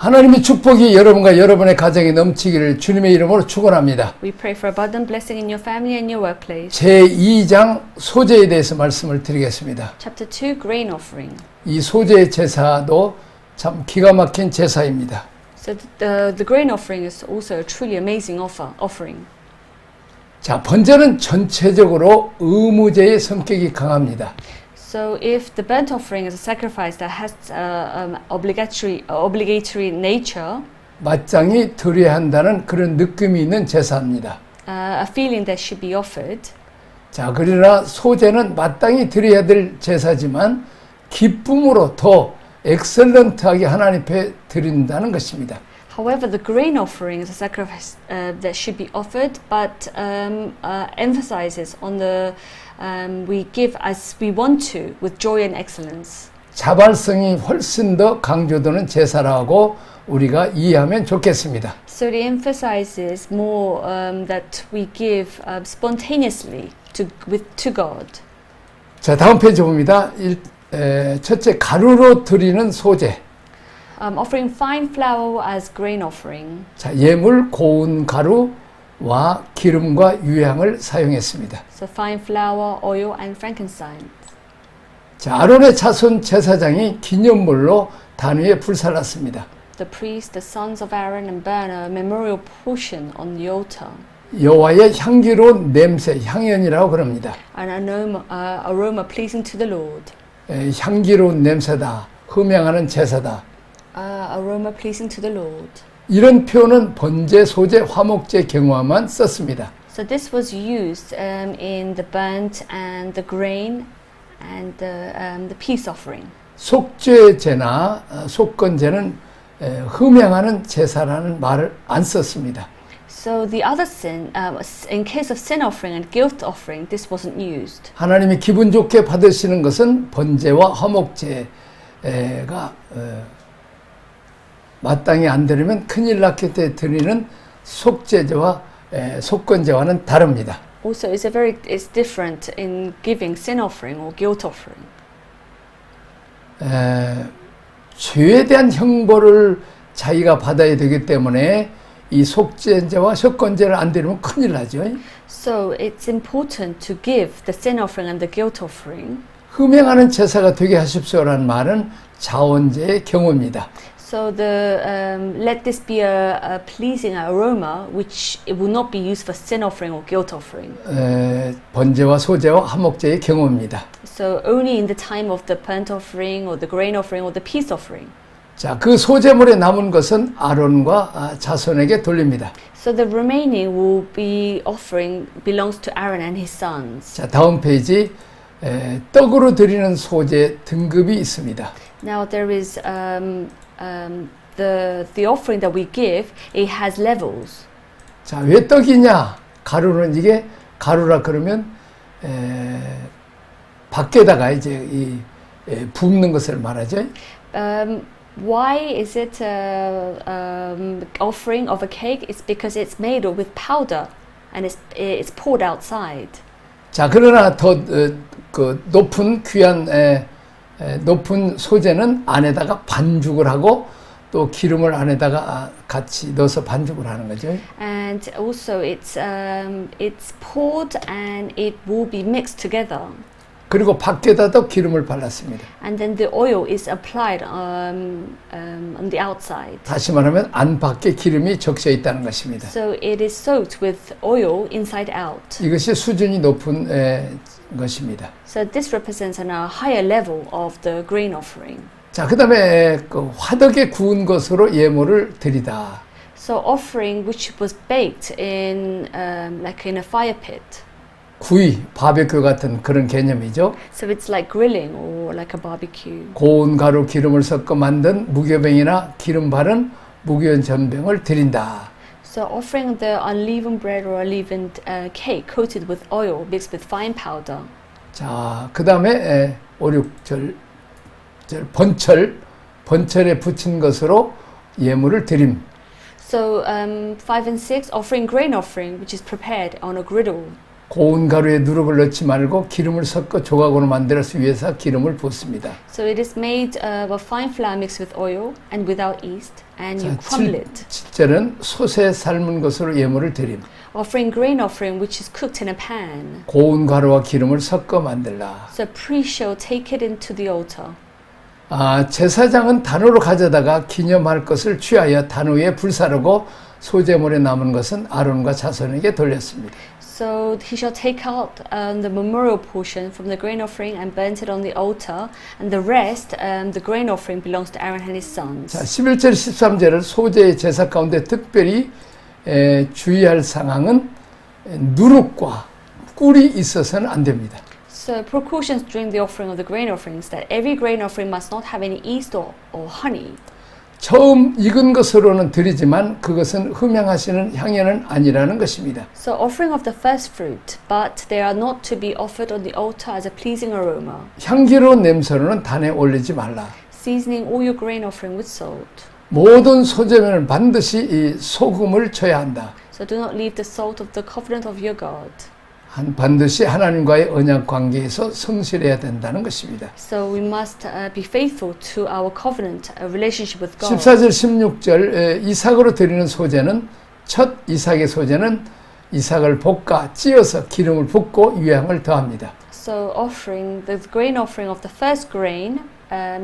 하나님의 축복이 여러분과 여러분의 가정에 넘치기를 주님의 이름으로 축원합니다. We pray for abundant blessing in your family and your workplace. 제2장 소제에 대해서 말씀을 드리겠습니다. Chapter 2, grain offering. 이 소제 제사도 참 기가 막힌 제사입니다. So the grain offering is also a truly amazing offering. 자, 번제는 전체적으로 의무제의 성격이 강합니다. So if the burnt offering is a sacrifice that has obligatory nature, 마땅히 드려야 한다는 그런 느낌이 있는 제사입니다. a feeling that should be offered. 자, 그러나 소제는 마땅히 드려야 될 제사지만 기쁨으로 더 엑셀런트하게 하나님 앞에 드린다는 것입니다. However, the grain offering is a sacrifice that should be offered, but emphasizes on the we give as we want to, with joy and excellence. 자발성이 훨씬 더 강조되는 제사라고 우리가 이해하면 좋겠습니다. So it emphasizes more that we give spontaneously to God. 자, 다음 페이지 봅니다. 첫째, 가루로 드리는 소제. Offering fine flour as grain offering. 자, 예물 고운 가루와 기름과 유향을 사용했습니다. So fine flour, oil, and frankincense. 자, 아론의 자손 제사장이 기념물로 단 위에 불살랐습니다. The priest, the sons of Aaron, and burn a memorial portion on the altar. 여호와의 향기로운 냄새, 향연이라고 그럽니다. An aroma pleasing to the Lord. 향기로운 냄새다, 흠향하는 제사다. Aroma pleasing to the Lord. 이런 표현은 번제, 소제, 화목제 경우만 썼습니다. So this was used in the burnt and the grain and the peace offering. 속죄제나 속건제는 흠향하는 제사라는 말을 안 썼습니다. So the other sin, in case of sin offering and guilt offering, this wasn't used. 하나님이 기분 좋게 받으시는 것은 번제와 화목제가 마땅히 안 드리면 큰일 났기 때문에 드리는 속죄제와 속건제와는 다릅니다. Also, it's different in giving sin offering or guilt offering. 죄에 대한 형벌을 자기가 받아야 되기 때문에 이 속죄제와 속건제를 안 드리면 큰일 나죠. So it's important to give the sin offering and the guilt offering. 흠행하는 제사가 되게 하십시오라는 말은 자원제의 경우입니다. So let this be a pleasing aroma, which it will not be used for sin offering or guilt offering. 번제와 소제와 화목제의 경우입니다. So only in the time of the burnt offering or the grain offering or the peace offering. 자, 그 소제물에 남은 것은 아론과 자손에게 돌립니다. So the remaining will be offering belongs to Aaron and his sons. 자, 다음 페이지 떡으로 드리는 소제 등급이 있습니다. Now there is the offering that we give. It has levels. 자, 왜 떡이냐? 가루는 이게 가루라 그러면 밖에다가 이제 붓는 것을 말하죠. Why is it offering of a cake? It's because it's made with powder and it's poured outside. 자, 그러나 더 그 높은 귀한 높은 소제는 안에다가 반죽을 하고 또 기름을 안에다가 같이 넣어서 반죽을 하는 거죠. And also it's poured and it will be mixed together. 그리고 밖에다도 기름을 발랐습니다. And then the oil is applied on the outside. 다시 말하면 안팎에 기름이 적셔 있다는 것입니다. So it is soaked with oil inside out. 이것이 수준이 높은 것입니다. So this represents a higher level of the grain offering. 자, 그다음에 그 화덕에 구운 것으로 예물을 드리다. So offering which was baked in like in a fire pit. 구이, 바베큐 같은 그런 개념이죠. So it's like grilling or like a barbecue. 고운 가루 기름을 섞어 만든 무교병이나 기름 바른 무교연 전병을 드린다. So offering the unleavened bread or unleavened cake coated with oil mixed with fine powder. 자, 그다음에 5, 6절 번철에 붙인 것으로 예물을 드림. So 5 and 6 offering grain offering which is prepared on a griddle. 고운 가루에 누룩을 넣지 말고 기름을 섞어 조각으로 만들어서 위에서 기름을 붓습니다. So it is made of fine flour mixed with oil and without yeast, and you crumble it. 7절은 솥에 삶은 것으로 예물을 드림. Offering grain offering which is cooked in a pan. 고운 가루와 기름을 섞어 만들라. So priest shall take it into the altar. 제사장은 단으로 가져다가 기념할 것을 취하여 단 위에 불사르고 소제물에 남은 것은 아론과 자손에게 돌렸습니다. So he shall take out the memorial portion from the grain offering and burnt it on the altar, and the rest, the grain offering, belongs to Aaron and his sons. 자, 11절 13절은 소제의 제사 가운데 특별히 주의할 상황은 누룩과 꿀이 있어서는 안 됩니다. So precautions during the offering of the grain offerings, that every grain offering must not have any yeast or honey. 처음 익은 것으로는 드리지만 그것은 흠향하시는 향연은 아니라는 것입니다. So offering of the first fruit, but they are not to be offered on the altar as a pleasing aroma. 향기로운 냄새로는 단에 올리지 말라. Seasoning all your grain offering with salt. 모든 소제면은 반드시 이 소금을 쳐야 한다. So do not leave the salt of the covenant of your God. 반드시 하나님과의 언약 관계에서 성실해야 된다는 것입니다. So we must be faithful to our covenant, a relationship with God. 14절 16절 이삭으로 드리는 소제는 첫 이삭의 소제는 이삭을 볶아 찧어서 기름을 붓고 유향을 더합니다. So offering, the grain offering of the first grain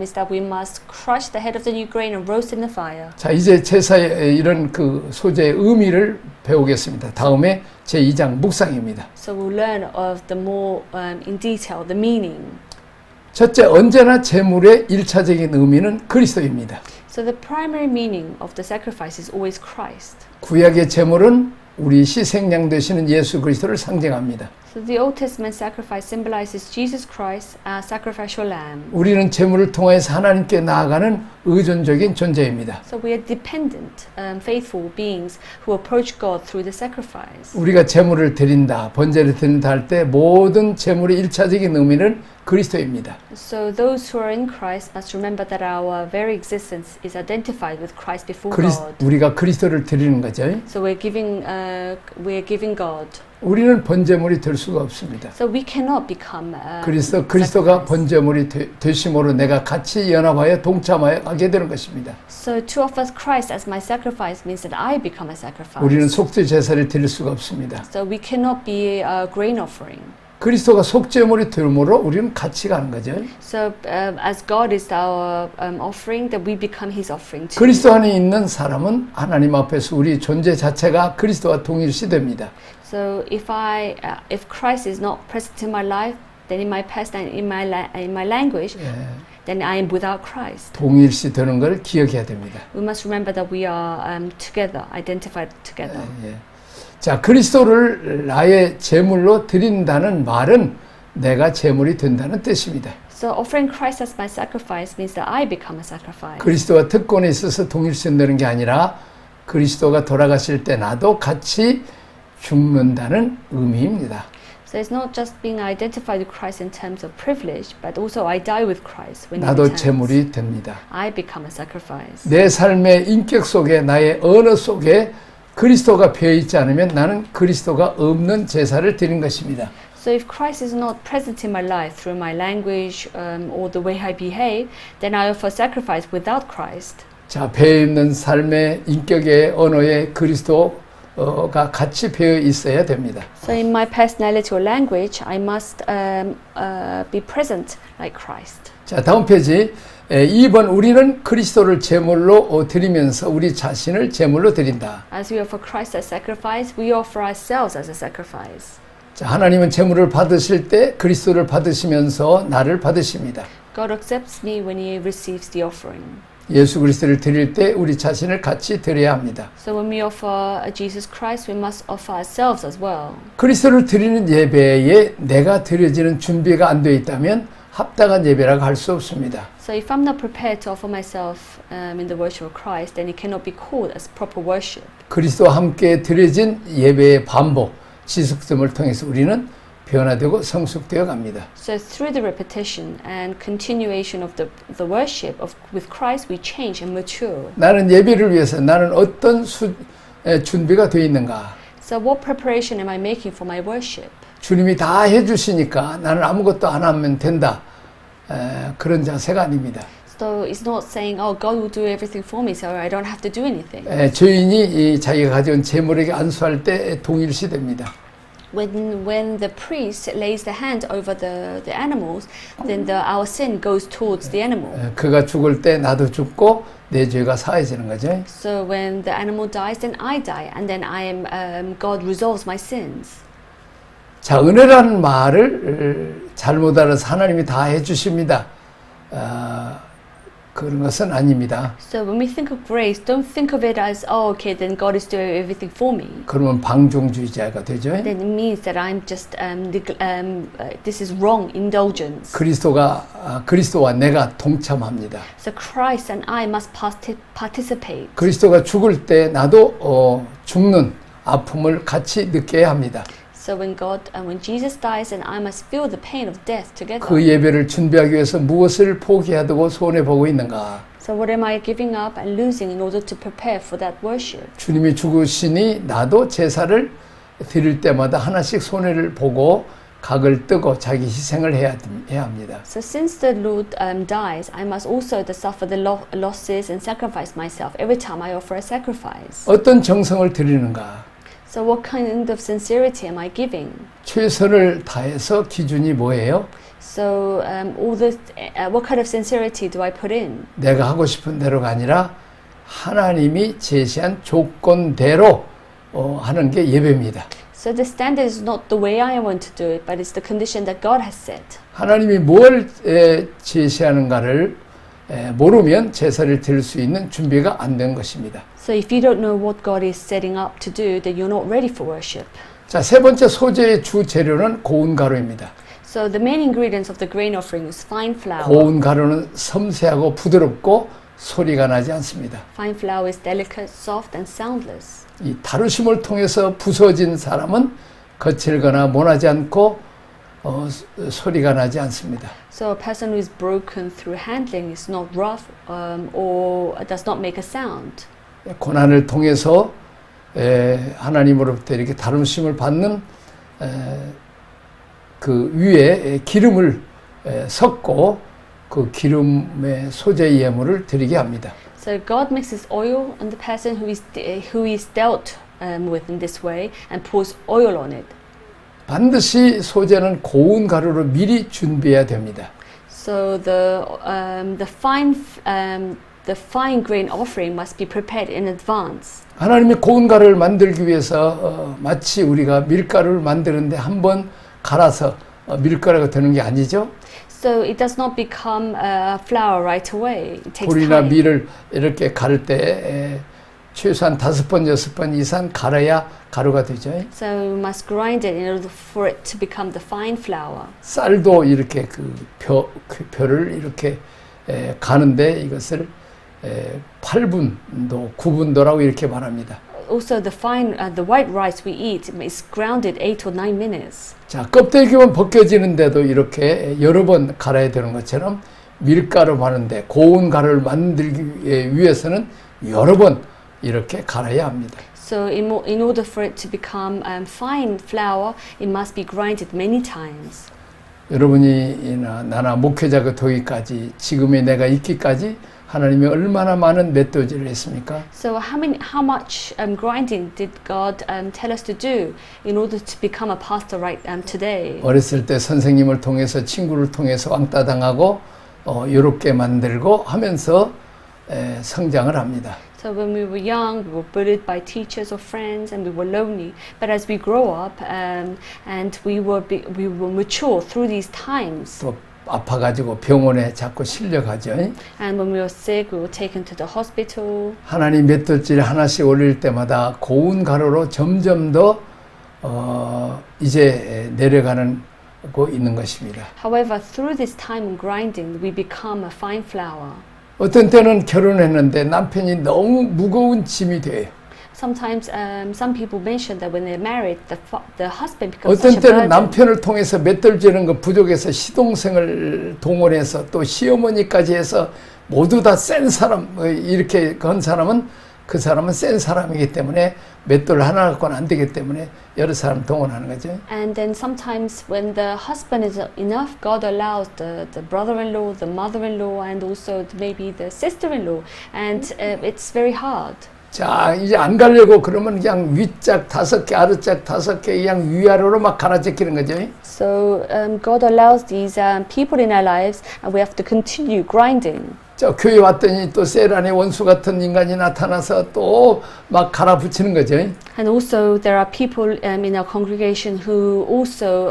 is that we must crush the head of the new grain and roast in the fire. 자, 이제 제사의 이런 그 소제의 의미를 배우겠습니다. 다음에 제2장 묵상입니다. So we'll learn of the more in detail the meaning. 첫째, 언제나 제물의 1차적인 의미는 그리스도입니다. So the primary meaning of the sacrifice is always Christ. 구약의 제물은 우리 희생양 되시는 예수 그리스도를 상징합니다. So the Old Testament sacrifice symbolizes Jesus Christ, our sacrificial lamb. 우리는 제물을 통해서 하나님께 나아가는 의존적인 존재입니다. So we are dependent, faithful beings who approach God through the sacrifice. 우리가 제물을 드린다, 번제를 드린다 할 때 모든 제물의 1차적인 의미는 그리스도입니다. So those who are in Christ must remember that our very existence is identified with Christ before God. 우리가 그리스도를 드리는 거죠. So we're giving God. 우리는 번제물이 될 수가 없습니다. So we cannot become 그리스도가 sacrifice. 번제물이 되심으로 내가 같이 연합하여 동참하여 가게 되는 것입니다. So to offer Christ as my sacrifice means that I become a sacrifice. 우리는 속죄 제사를 드릴 수가 없습니다. So we cannot be a grain offering. 그리스도가 속죄물이 되므로 우리는 같이 가는 거죠. So as God is our offering, that we become His offering too. 그리스도 안에 있는 사람은 하나님 앞에서 우리 존재 자체가 그리스도와 동일시됩니다. So if Christ is not present in my life, then in my past and in my language, then I am without Christ. 동일시 되는 걸 기억해야 됩니다. We must remember that we are together, identified together. 자, 그리스도를 나의 제물로 드린다는 말은 내가 제물이 된다는 뜻입니다. So offering Christ as my sacrifice means that I become a sacrifice. 그리스도와 특권에 있어서 동일시된다는 게 아니라 그리스도가 돌아가실 때 나도 같이 죽는다는 의미입니다. So it's not just being identified with Christ in terms of privilege, but also I die with Christ when He 나도 returns. 제물이 됩니다. I become a sacrifice. 내 삶의 인격 속에 나의 언어 속에 그리스도가 배어 있지 않으면 나는 그리스도가 없는 제사를 드린 것입니다. So if Christ is not present in my life through my language or the way I behave, then I offer sacrifice without Christ. 자, 배어 있는 삶의 인격의 언어에 그리스도가 같이 배어 있어야 됩니다. So in my personality or language, I must be present like Christ. 자, 다음 페이지. 2번 우리는 그리스도를 제물로 드리면서 우리 자신을 제물로 드린다. As we offer Christ as sacrifice, we offer ourselves as a sacrifice. 자, 하나님은 제물을 받으실 때 그리스도를 받으시면서 나를 받으십니다. God accepts me when He receives the offering. 예수 그리스도를 드릴 때 우리 자신을 같이 드려야 합니다. So when we offer Jesus Christ, we must offer ourselves as well. 그리스도를 드리는 예배에 내가 드려지는 준비가 안 되어 있다면 합당한 예배라고 할 수 없습니다. So if I'm not prepared to offer myself in the worship of Christ, then it cannot be called as proper worship. 그리스도와 함께 드려진 예배의 반복, 지속됨을 통해서 우리는 변화되고 성숙되어 갑니다. So through the repetition and continuation of the worship with Christ, we change and mature. 나는 예배를 위해서 나는 어떤 준비가 되어 있는가? So what preparation am I making for my worship? 주님이 다 해주시니까 나는 아무것도 안 하면 된다. 그런 자세가 아닙니다. So it's not saying, oh, God will do everything for me, so I don't have to do anything. 죄인이 이 자기가 가져온 제물에게 안수할 때 동일시됩니다. When the priest lays the hand over the animals, then our sin goes towards the animal. 그가 죽을 때 나도 죽고 내 죄가 사해지는 거죠. So when the animal dies, then I die, and then God resolves my sins. 자, 은혜라는 말을 잘못 알아서 하나님이 다 해주십니다. 그런 것은 아닙니다. So when we think of grace, don't think of it as, oh, okay, then God is doing everything for me. 그러면 방종주의자가 되죠. Then it means that I'm just, this is wrong indulgence. 그리스도와 내가 동참합니다. So Christ and I must participate. 그리스도가 죽을 때 나도 죽는 아픔을 같이 느껴야 합니다. So when Jesus dies, then I must feel the pain of death together. 그 예배를 준비하기 위해서 무엇을 포기하고 손해 보고 있는가? So what am I giving up and losing in order to prepare for that worship? 주님이 죽으시니 나도 제사를 드릴 때마다 하나씩 손해를 보고 각을 뜨고 자기 희생을 해야 합니다. So since the Lord dies, I must also suffer the losses and sacrifice myself every time I offer a sacrifice. 어떤 정성을 드리는가? So what kind of sincerity am I giving? 최선을 다해서 기준이 뭐예요? So what kind of sincerity do I put in? 내가 하고 싶은 대로가 아니라 하나님이 제시한 조건대로 하는 게 예배입니다. So the standard is not the way I want to do it, but it's the condition that God has set. 하나님이 뭘 제시하는가를 모르면 제사를 드릴 수 있는 준비가 안 된 것입니다. So if you don't know what God is setting up to do, then you're not ready for worship. 자, 세 번째 소재의 주 재료는 고운 가루입니다. So the main ingredients of the grain offering is fine flour. 고운 가루는 섬세하고 부드럽고 소리가 나지 않습니다. Fine flour is delicate, soft, and soundless. 이 다루심을 통해서 부서진 사람은 거칠거나 모나지 않고 소리가 나지 않습니다. So a person who is broken through handling is not rough or does not make a sound. 고난을 통해서 하나님으로부터 이렇게 다루심을 받는 그 위에 기름을 섞고 그 기름의 소재 예물을 드리게 합니다. So God mixes oil on the person who is dealt with in this way and pours oil on it. 반드시 소재는 고운 가루로 미리 준비해야 됩니다. So the fine grain offering must be prepared in advance. 하나님이 고운 가루를 만들기 위해서 마치 우리가 밀가루를 만드는데 한번 갈아서 밀가루가 되는 게 아니죠. So it does not become flour right away. It takes 굴이나 time. 밀을 이렇게 갈을 때 최소한 5번, 6번 이상 갈아야 가루가 되죠. So we must grind it in order for it to become the fine flour. 쌀도 이렇게 그 벼를 이렇게 가는데 이것을 8분도, 9분도라고 이렇게 말합니다. Also, the white rice we eat is grounded 8 or 9 minutes. 자, 껍데기만 벗겨지는데도 이렇게 여러 번 갈아야 되는 것처럼 밀가루 마는데 고운 가루를 만들기 위해서는 여러 번 이렇게 갈아야 합니다. So, in order for it to become fine flour, it must be grinded many times. 여러분이나 나나 목회자가 되기까지 지금의 내가 있기까지 하나님이 얼마나 많은 맷도질을 했습니까? So how much grinding did God tell us to do in order to become a pastor right today? 어렸을 때 선생님을 통해서 친구를 통해서 왕따 당하고 요렇게 만들고 하면서 성장을 합니다. So when we were young, we were bullied by teachers or friends, and we were lonely. But as we grow up and we were mature through these times. 또 아파가지고 병원에 자꾸 실려가죠. And when we were sick, we were taken to the hospital. 하나님 맷돌질 하나씩 올릴 때마다 고운 가루로 점점 더 이제 내려가는 고 있는 것입니다. However, through this time of grinding, we become a fine flour. 어떤 때는 결혼했는데 남편이 너무 무거운 짐이 돼요. Sometimes some people mention that when they're married, the husband becomes 어떤 such a 때는 burden. 남편을 통해서 맷돌지는 거 부족해서 시동생을 동원해서 또 시어머니까지 해서 모두 다 센 사람 이렇게 건 사람은 그 사람은 센 사람이기 때문에 맷돌 하나 갖고는 안 되기 때문에 여러 사람 동원하는 거죠. And then sometimes when the husband is enough, God allows the brother-in-law, the mother-in-law, and also maybe the sister-in-law. And it's very hard. 자, 이제 안 가려고 그러면 그냥 윗짝 5개, 아랫짝 5개, 그냥 위아래로 막 갈아제끼는 거죠. So God allows these people in our lives, and we have to continue grinding. 저 교회 왔더니 또 세란의 원수 같은 인간이 나타나서 또 막 갈아붙이는 거죠. And also there are people in our congregation who also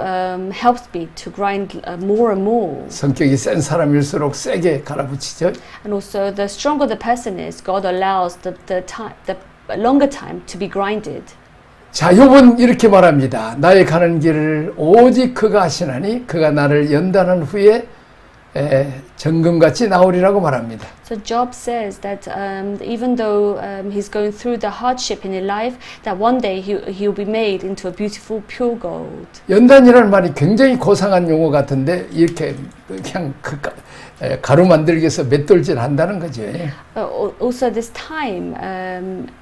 helps me to grind more and more. 성격이 센 사람일수록 세게 갈아붙이죠. And also the stronger the person is, God allows the longer time to be grinded. 자, 욥은 이렇게 말합니다. 나의 가는 길을 오직 그가 하시나니 그가 나를 연단한 후에 정금같이 나오리라고 말합니다. So Job says that even though he's going through the hardship in his life, that one day he'll be made into a beautiful pure gold. 연단이라는 말이 굉장히 고상한 용어 같은데 이렇게 그냥 가루 만들기 위해서 맷돌질 한다는 거죠. Also this time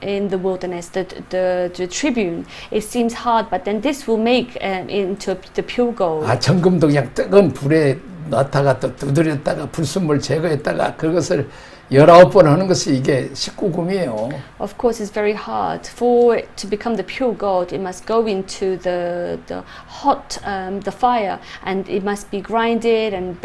in the wilderness, the tribune, it seems hard, but then this will make into the pure gold. 아, 정금도 그냥 뜨거운 불에 넣다가 또 두드렸다가 불순물 제거했다가 그것을 19번 하는 것이 이게 19금이에요. Of course, it's very hard for it to become the pure gold. It must go into the hot the fire, and it must be grinded and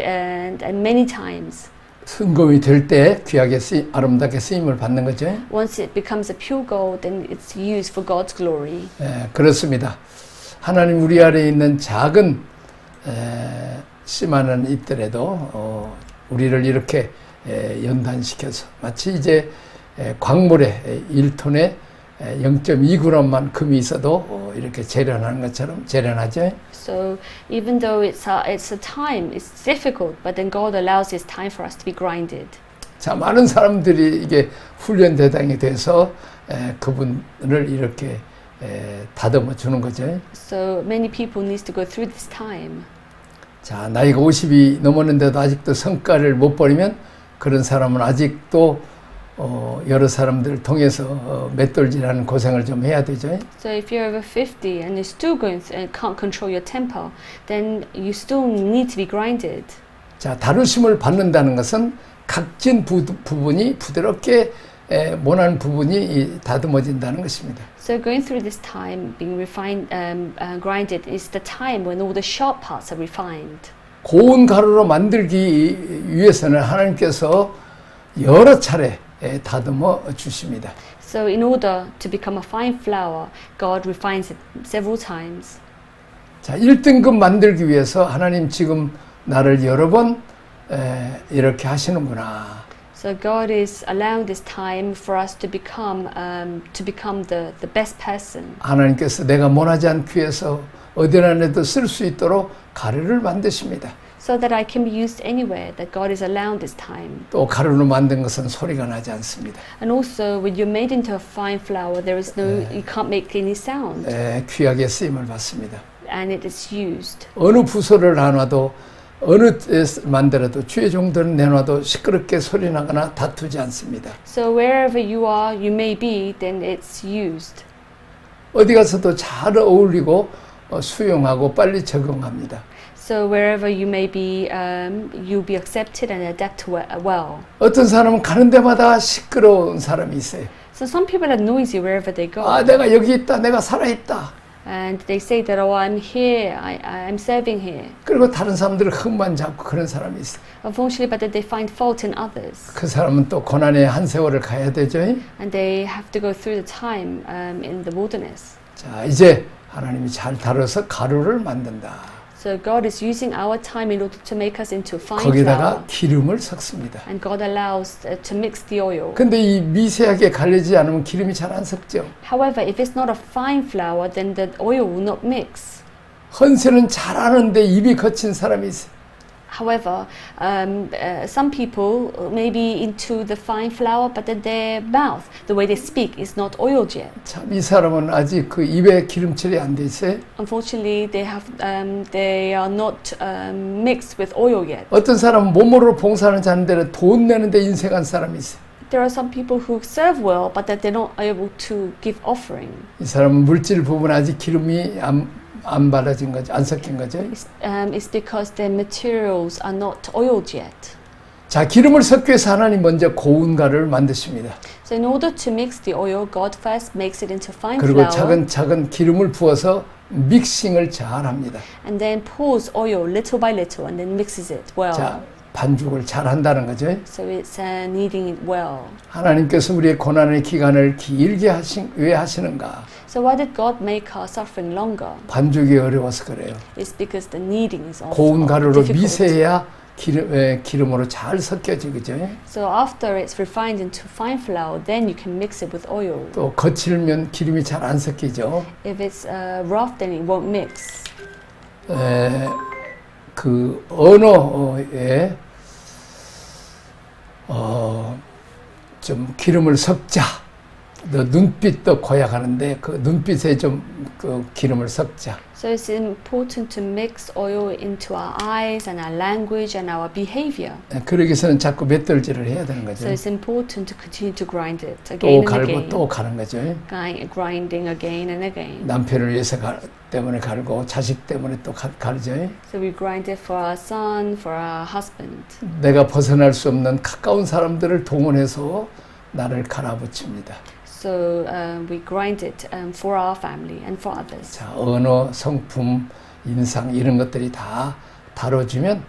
many times. 순금이 될 때 귀하게 아름답게 쓰임을 받는 거죠. Once it becomes a pure gold, then it's used for God's glory. 그렇습니다. 하나님 우리 아래에 있는 작은 씨만은 있더라도 우리를 이렇게 연단시켜서 마치 이제 광물에 1톤에 0.2g만 금이 있어도 이렇게 재련하는 것처럼 재련하죠. So even though it's a time, it's difficult, but then God allows His time for us to be grinded. 자, 많은 사람들이 이게 훈련 대상이 돼서 그분을 이렇게 다듬어 주는 거죠. So many people need to go through this time. 자, 나이가 50이 넘었는데도 아직도 성과를 못 버리면 그런 사람은 아직도 여러 사람들을 통해서 맷돌질하는 고생을 좀 해야 되죠. So if you're over 50 and you're still going and can't control your temper, then you still need to be grinded. 자, 다루심을 받는다는 것은 각진 부분이 부드럽게 모난 부분이 다듬어진다는 것입니다. So going through this time, being refined, grinded, is the time when all the sharp parts are refined. 고운 가루로 만들기 위해서는 하나님께서 여러 차례 다듬어 주십니다. So in order to become a fine flour, God refines it several times. 자, 1등급 만들기 위해서 하나님 지금 나를 여러 번 이렇게 하시는구나. So God is allowing this time for us to become the best person. 하나님께서 내가 모나지 않기 위해서 어디나 내도 쓸 수 있도록 가루를 만드십니다. So that I can be used anywhere, that God is allowing this time. 또 가루로 만든 것은 소리가 나지 않습니다. And also, when you're made into a fine flour, there is you can't make any sound, 귀하게 쓰임을 받습니다. and it is used. 어느 부서를 나눠도 어느 데서 만들어도 주의 종들은 내놔도 시끄럽게 소리 나거나 다투지 않습니다. So wherever you are, you may be, then it's used. 어디 가서도 잘 어울리고 수용하고 빨리 적응합니다. So wherever you may be, you'll be accepted and adapt well. 어떤 사람은 가는 데마다 시끄러운 사람이 있어요. So some people are noisy wherever they go. 아, 내가 여기 있다, 내가 살아있다. And they say that, oh, I'm here, I'm serving here. 그리고 다른 사람들은 흠만 잡고 그런 사람이 있어요. Unfortunately, but then they find fault in others. 그 사람은 또 고난의 한 세월을 가야 되죠. And they have to go through the time in the wilderness. 자, 이제 하나님이 잘 다뤄서 가루를 만든다. So God is using our time in order to make us into fine 거기다가 flour. 기름을 섞습니다. And God allows to mix the oil. 근데 이 미세하게 갈리지 않으면 기름이 잘 안 섞죠. However, if it's not a fine flour, then the oil will not mix. 헌세는 잘하는데 입이 거친 사람이 있어요. However, some people may be into the fine flour, but then their mouth, the way they speak, is not oiled yet. 참, 이 사람은 아직 그 입에 기름칠이 안 돼 있어요. Unfortunately, they are not mixed with oil yet. 어떤 사람은 몸으로 봉사하는 자인데 돈 내는데 인색한 사람이 있어요. There are some people who serve well, but that they're not able to give offering. 이 사람은 물질 부분 아직 기름이 안 발라진 거죠, 안 섞인 거죠. It's because their materials are not oiled yet. 자, 기름을 섞기 위해서 하나님 먼저 고운 가루를 만드십니다. So in order to mix the oil, God first makes it into fine 그리고 flour, 차근차근 기름을 부어서 믹싱을 잘 합니다. and then pours oil little by little, and then mixes it well. 자, 반죽을 잘 한다는 거죠. So it's kneading it well. 하나님께서 우리의 고난의 기간을 길게 왜 하시는가? So why did God make our suffering longer? 반죽이 어려워서 그래요. It's because the kneading is also 고운 가루로 difficult. 미세해야 기름으로 잘 섞여지죠. So after it's refined into fine flour, then you can mix it with oil. 또 거칠면 기름이 잘 안 섞이죠. If it's rough, then it won't mix. 그 언어에 좀 기름을 섞자. 너 눈빛도 고약하는데 그 눈빛에 좀 그 기름을 섞자. So it's important to mix oil into our eyes and our language and our behavior. 그러기 위해서는 자꾸 맷돌질을 해야 되는 거죠. So it's important to continue to grind it 또 again and 갈고 again. 또 가는 거죠. Grinding again and again. 남편을 위해서 때문에 갈고 자식 때문에 또 갈죠. So we grind it for our son, for our husband. 내가 벗어날 수 없는 가까운 사람들을 동원해서 나를 갈아붙입니다. So we grind it for our family and for others. 자, 언어, 성품, 인상 이런 것들이 다 다뤄지면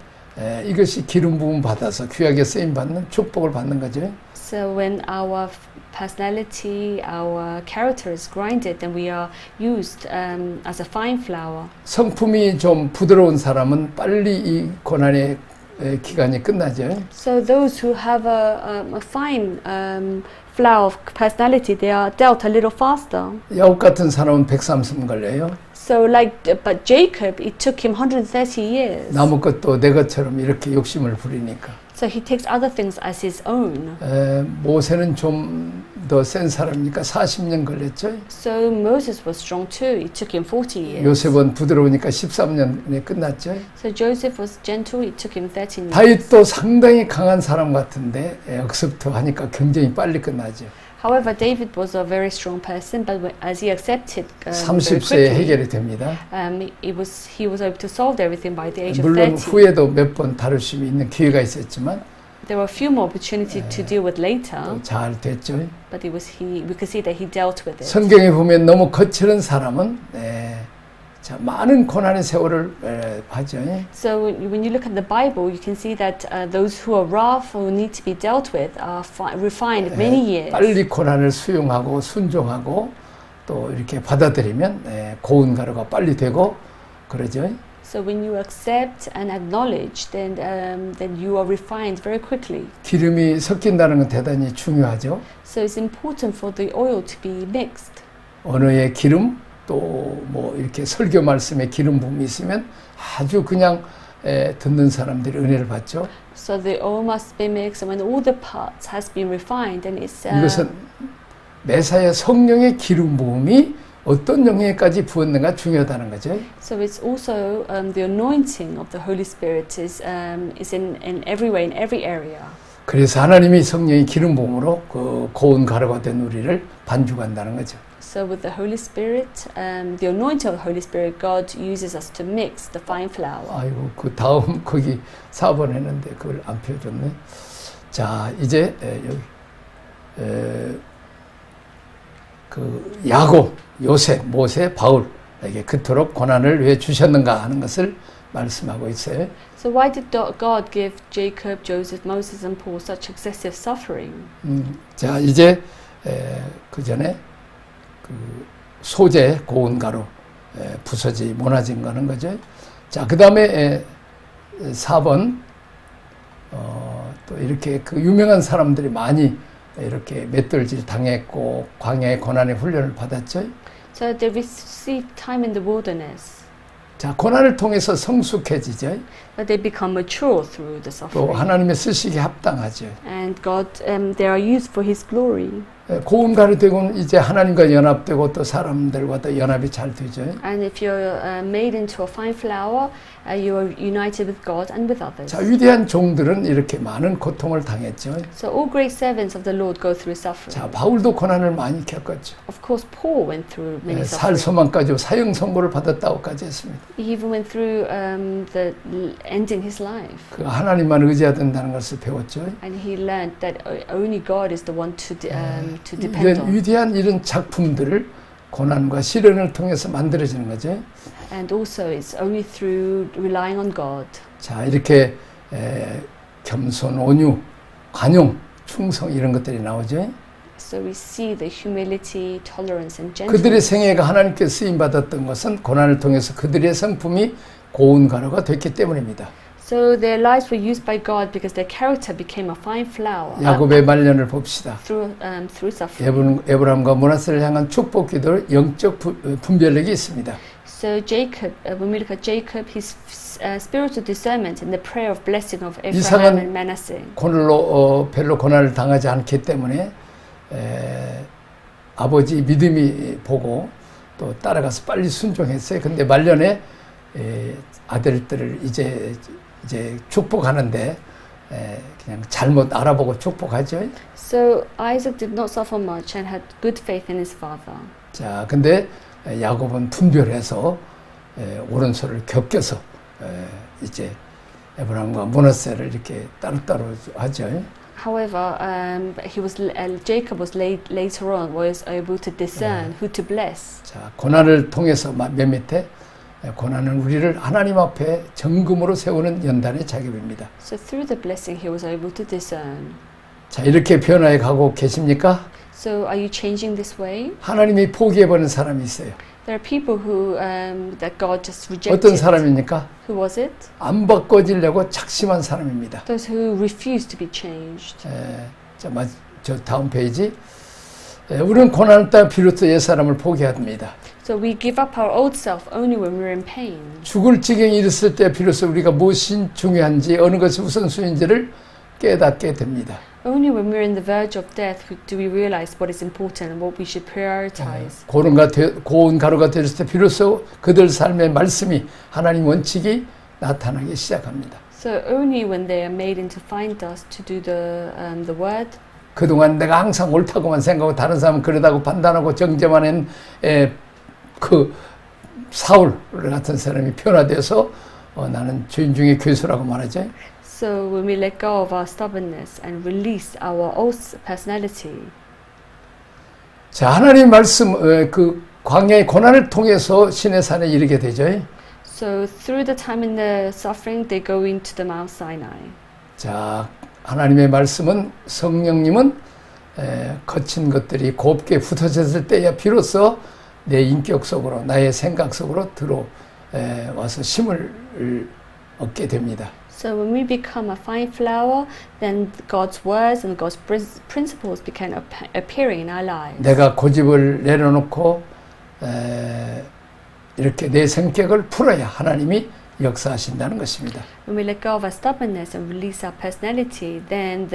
이것이 기름 부음 받아서 귀하게 쓰임 받는 축복을 받는 거죠. So when our personality, our character is grinded, then we are used as a fine flour. 성품이 좀 부드러운 사람은 빨리 이 고난의 기간이 끝나죠. So those who have a fine flower of personality, they are dealt a little faster. 야곱 같은 사람은 130 걸려요. So but Jacob, it took him 130 years. 남의 것도 내 것처럼 이렇게 욕심을 부리니까. So he takes other things as his own. 모세는 좀 더 센 사람이니까 40년 걸렸죠. So Moses was strong too. It took him 40 years. 요셉은 부드러우니까 13년에 끝났죠. So Joseph was gentle. It took him 13 years. 다윗도 상당히 강한 사람 같은데 억습도 하니까 굉장히 빨리 끝나죠. However, David was a very strong person, but as he accepted very 30세에 quickly, 해결이 됩니다. he was able to solve everything by the age of 물론 30. 후에도 몇 번 다룰 수 있는 기회가 있었지만 There were a few more opportunities to deal with later, 잘 됐죠. but we could see that he dealt with it. 성경에 보면 너무 거칠은 사람은 자, 많은 고난의 세월을 하죠. So when you look at the Bible, you can see that those who are rough or need to be dealt with are refined many years. 빨리 고난을 수용하고 순종하고 또 이렇게 받아들이면 고운 가루가 빨리 되고 그러죠. So when you accept and acknowledge, then you are refined very quickly. 기름이 섞인다는 건 대단히 중요하죠. So it's important for the oil to be mixed. 언어의 기름 또 뭐 이렇게 설교 말씀에 기름 부음이 있으면 아주 그냥 듣는 사람들이 은혜를 받죠. So the oil must be mixed, and when all the parts has been refined, then it's. 이것은 메사야 성령의 기름 부음이 어떤 영역까지 부었는가 중요하다는 거죠. So it's also the anointing of the Holy Spirit is in every way, in every area. 그래서 하나님이 성령의 기름 부음으로 그 고운 가루가 된 우리를 반죽한다는 거죠. So with the Holy Spirit, the anointing of the Holy Spirit, God uses us to mix the fine flour. 아이고 그 다음 거기 4번 했는데 그걸 안 펴줬네. 자 이제 여기 그 야곱, 요셉, 모세, 바울에게 그토록 고난을 왜 주셨는가 하는 것을 말씀하고 있어요. So why did God give Jacob, Joseph, Moses, and Paul such excessive suffering? 자 이제 그 전에 그 소재 고운 가루 부서지 모나진 거는 거죠. 자 그 다음에 4번 또 이렇게 그 유명한 사람들이 많이 이렇게 맷돌질 당했고 광야의 고난의 훈련을 받았죠. So they received time in the wilderness. 자 고난을 통해서 성숙해지죠. But they become mature through the 또 suffering. 하나님의 쓰시기에 합당하죠. And God, they are used for His glory. 고운 가루 되고는 이제 하나님과 연합되고 또 사람들과 또 연합이 잘 되죠. And if you're made into a fine flour, you are united with God and with others. 자, 위대한 종들은 이렇게 많은 고통을 당했죠. So all great servants of the Lord go through suffering. 자, 바울도 고난을 많이 겪었죠. Of course, Paul went through many 살 suffering. 소망까지 사형 선고를 받았다고까지 했습니다. He even went through the ending his life. 그 하나님만 의지해야 된다는 것을 배웠죠. And he learned that only God is the one to depend 이런 on. 위대한 이런 작품들을 고난과 시련을 통해서 만들어지는 거죠. And also, it's only through relying on God. 자, 이렇게 겸손, 온유, 관용, 충성 이런 것들이 나오죠. So we see the humility, tolerance, and 그들의 gentleness. 생애가 하나님께 쓰임 받았던 것은 고난을 통해서 그들의 성품이 고운 가루가 됐기 때문입니다. So their lives were used by God because their character became a fine flour 야곱의 말년을 봅시다. through suffering. 에브람과 므낫세를 향한 축복 기도를 영적 분별력이 있습니다. So Jacob, when we look at Jacob, his spiritual discernment and the prayer of blessing of Abraham 이삭은 and Manasseh. 별로 고난을 당하지 않기 때문에 아버지 믿음이 보고 또 따라가서 빨리 순종했어요. 근데 말년에 아들들을 이제 축복하는데 그냥 잘못 알아보고 축복하죠. So Isaac did not suffer much and had good faith in his father. 자, 근데 야곱은 분별해서 오른손을 겹겨서 이제 에브라임과 므낫세를 이렇게 따로따로 하죠. However, Jacob was later on was able to discern who to bless. 자, 고난을 통해서 맨 밑에 고난은 우리를 하나님 앞에 정금으로 세우는 연단의 작업입니다. So through the blessing, he was able to discern. 자, 이렇게 변화해 가고 계십니까? So are you changing this way? 하나님이 포기해버린 사람이 있어요. There are people who that God just 어떤 rejected. 사람입니까? Who was it? 안 바꿔지려고 착심한 사람입니다. Those who refused to be changed. 저 다음 페이지. 우리는 고난을 따라 비로소 옛사람을 포기합니다. So we give up our old self only when we're in pain. 죽을 지경에 이르렀을 때 비로소 우리가 무엇이 중요한지 어느 것이 우선순위인지를 깨닫게 됩니다. Only when we're in the verge of death do we realize what is important and what we should prioritize. 고운 가루가 되었을 때 비로소 그들 삶의 말씀이 하나님 원칙이 나타나기 시작합니다. So only when they are made into fine dust to do the word. 그동안 내가 항상 옳다고만 생각하고 다른 사람은 그러다고 판단하고 정죄만 한 그 사울 같은 사람이 변화돼서 나는 죄인 중에 괴수라고 말하죠. So when we let go of our stubbornness and release our old personality. 자, 하나님 말씀 그 광야의 고난을 통해서 신의 산에 이르게 되죠. So through the time in the suffering, they go into the Mount Sinai. 자, 하나님의 말씀은 성령님은 거친 것들이 곱게 흩어졌을 때야 비로소 내 인격 속으로 나의 생각 속으로 들어와서 힘을 얻게 됩니다. So when we become a fine flour, then God's words and God's principles began appearing in our lives. 내가 고집을 내려놓고 이렇게 내 성격을 풀어야 하나님이 역사하신다는 것입니다. When we let go of our stubbornness and release our personality, then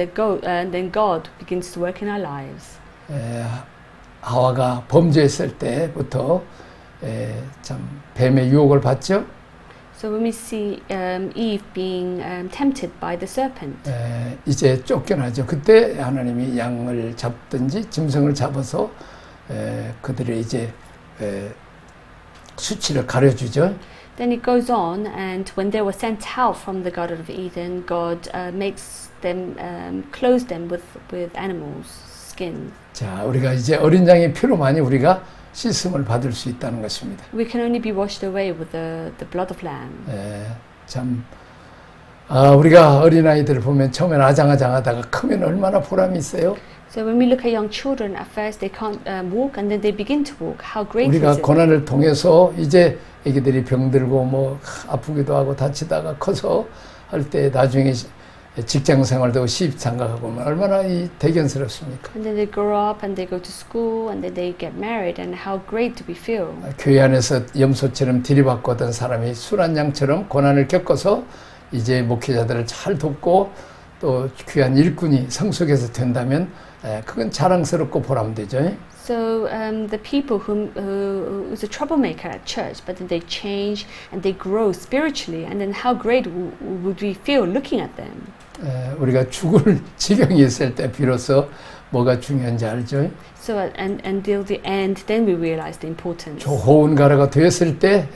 God begins to work in our lives. 하와가 범죄했을 때부터 참 뱀의 유혹을 받죠. So when we see Eve being tempted by the serpent, 이제 쫓겨나죠. 그때 하나님이 양을 잡든지 짐승을 잡아서 그들의 이제 수치를 가려주죠. then it goes on, and when they were sent out from the Garden of Eden, God makes them clothe them with animals' skin. 자, 우리가 이제 어린 양의 피로만이 우리가 씻음을 받을 수 있다는 것입니다. We can only be washed away with the blood of lamb. 참 우리가 어린아이들을 보면 처음엔 아장아장하다가 크면 얼마나 보람이 있어요. So when we look at young children, at first they can't walk, and then they begin to walk. How great 우리가 is it? 고난을 통해서 이제 애기들이 병들고 뭐 아프기도 하고 다치다가 커서 할 때 나중에 직장 생활도 시집장가가고 얼마나 이 대견스럽습니까? And then they grow up and they go to school and then they get married, and how great do we feel? 교회 안에서 염소처럼 들이받고 하던 사람이 순한 양처럼 고난을 겪어서 이제 목회자들을 잘 돕고 또 귀한 일꾼이 성속에서 된다면 그건 자랑스럽고 보람되죠. So the people who's a troublemaker at church, but then they change and they grow spiritually, and then how great would we feel looking at them? 우리가 죽을 지경이 있을 때 비로소 뭐가 중요한지 알죠. So until the end, then we realize the importance. 좋은 가루가 되었을 때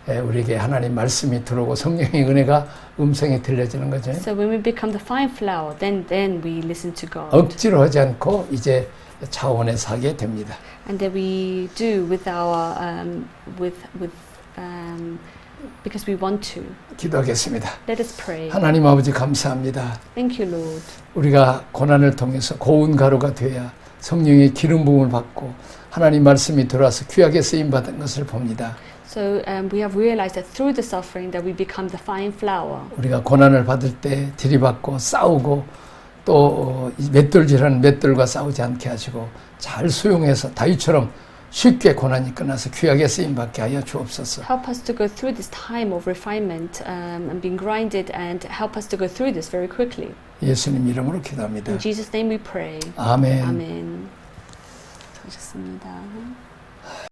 우리에게 하나님 말씀이 들어오고 성령의 은혜가 음성이 들려지는 거죠. So when we become the fine flour, then we listen to God. 억지로 하지 않고 이제 차원에 사게 됩니다. And that we do with our because we want to. 기도하겠습니다. Let us pray. 하나님 아버지 감사합니다. Thank you, Lord. 우리가 고난을 통해서 고운 가루가 되어야 성령의 기름 부음을 받고 하나님 말씀이 들어와서 귀하게 쓰임 받은 것을 봅니다. So we have realized that through the suffering that we become the fine flour. 우리가 고난을 받을 때 들이받고 싸우고 또 맷돌질하는 맷돌과 싸우지 않게 하시고 잘 수용해서 다윗처럼 쉽게 고난이 끝나서 귀하게 쓰임 받게 하여 주옵소서. Help us to go through this time of refinement and being grinded, and help us to go through this very quickly. 예수님 이름으로 기도합니다. In Jesus' name we pray. 아멘. 아멘. 잘하셨습니다.